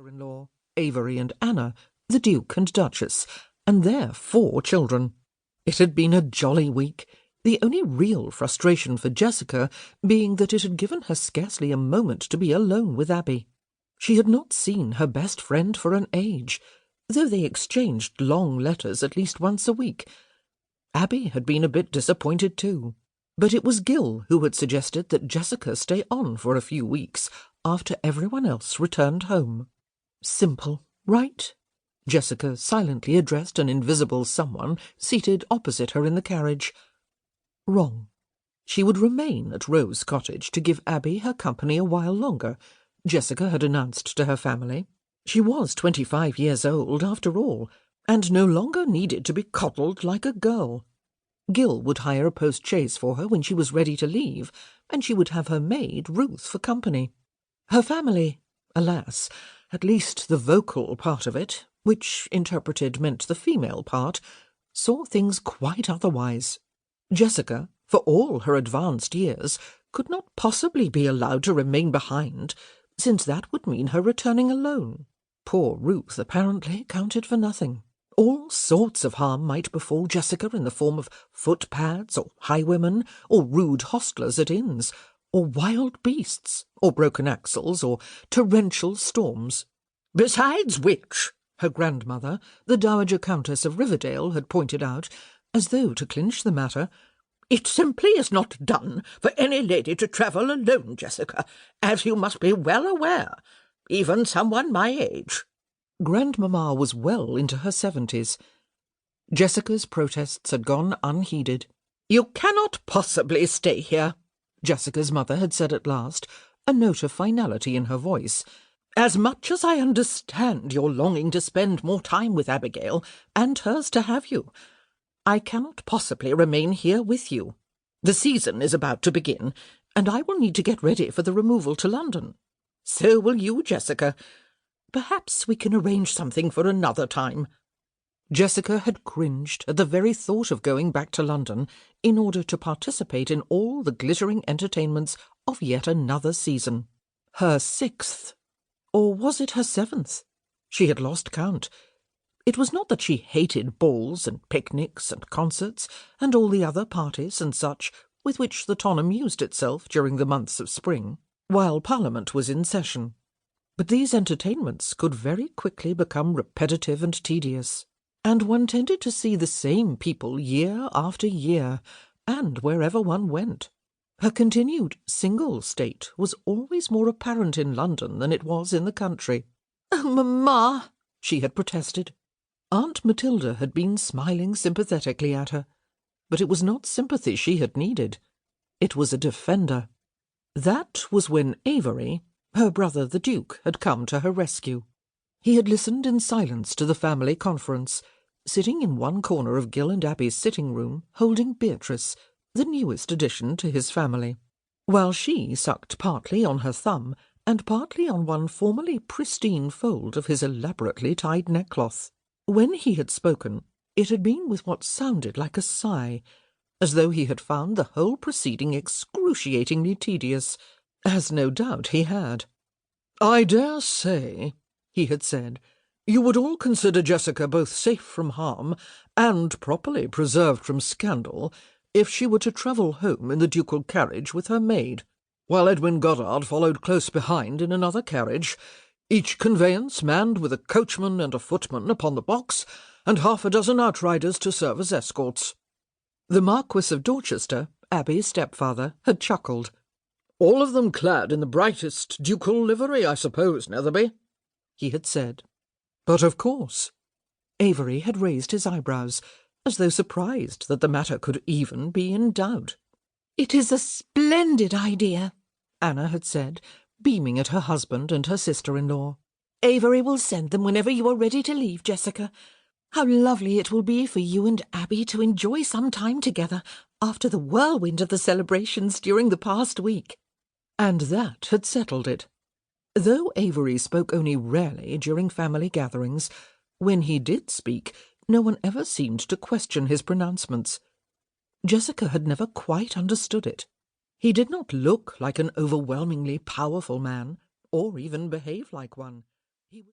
sister-in-law, Avery and Anna, the Duke and Duchess, and their 4 children. It had been a jolly week, the only real frustration for Jessica being that it had given her scarcely a moment to be alone with Abby. She had not seen her best friend for an age, though they exchanged long letters at least once a week. Abby had been a bit disappointed too, but it was Gil who had suggested that Jessica stay on for a few weeks after everyone else returned home. Simple, right? Jessica silently addressed an invisible someone seated opposite her in the carriage. Wrong. She would remain at Rose Cottage to give Abby her company a while longer, Jessica had announced to her family. She was 25 years old, after all, and no longer needed to be coddled like a girl. Gil would hire a post-chaise for her when she was ready to leave, and she would have her maid, Ruth, for company. Her family, alas, at least the vocal part of it, which interpreted meant the female part, saw things quite otherwise. Jessica, for all her advanced years, could not possibly be allowed to remain behind, since that would mean her returning alone. Poor Ruth apparently counted for nothing. All sorts of harm might befall Jessica in the form of footpads, or highwaymen, or rude hostlers at inns, or wild beasts, or broken axles, or torrential storms. Besides which, her grandmother, the Dowager Countess of Riverdale, had pointed out, as though to clinch the matter, "It simply is not done for any lady to travel alone, Jessica, as you must be well aware, even someone my age." Grandmamma was well into her 70s. Jessica's protests had gone unheeded. "You cannot possibly stay here," Jessica's mother had said at last, a note of finality in her voice. "As much as I understand your longing to spend more time with Abigail, and hers to have you, I cannot possibly remain here with you. The season is about to begin, and I will need to get ready for the removal to London. So will you, Jessica. Perhaps we can arrange something for another time." Jessica had cringed at the very thought of going back to London in order to participate in all the glittering entertainments of yet another season. Her 6th, or was it her 7th? She had lost count. It was not that she hated balls and picnics and concerts and all the other parties and such with which the town amused itself during the months of spring, while Parliament was in session. But these entertainments could very quickly become repetitive and tedious, and one tended to see the same people year after year, and wherever one went. Her continued single state was always more apparent in London than it was in the country. "Oh, Mamma!" she had protested. Aunt Matilda had been smiling sympathetically at her, but it was not sympathy she had needed. It was a defender. That was when Avery, her brother the Duke, had come to her rescue. He had listened in silence to the family conference, sitting in one corner of Gil and Abby's sitting room, holding Beatrice, the newest addition to his family, while she sucked partly on her thumb and partly on one formerly pristine fold of his elaborately tied neckcloth. When he had spoken, it had been with what sounded like a sigh, as though he had found the whole proceeding excruciatingly tedious, as no doubt he had. "I dare say," he had said, "you would all consider Jessica both safe from harm and properly preserved from scandal if she were to travel home in the ducal carriage with her maid, while Edwin Goddard followed close behind in another carriage, each conveyance manned with a coachman and a footman upon the box, and half a dozen outriders to serve as escorts." The Marquis of Dorchester, Abby's stepfather, had chuckled. "All of them clad in the brightest ducal livery, I suppose, Netherby?" he had said. "But of course." Avery had raised his eyebrows, as though surprised that the matter could even be in doubt. "It is a splendid idea," Anna had said, beaming at her husband and her sister-in-law. "Avery will send them whenever you are ready to leave, Jessica. How lovely it will be for you and Abby to enjoy some time together after the whirlwind of the celebrations during the past week." And that had settled it. Though Avery spoke only rarely during family gatherings, when he did speak, no one ever seemed to question his pronouncements. Jessica had never quite understood it. He did not look like an overwhelmingly powerful man, or even behave like one.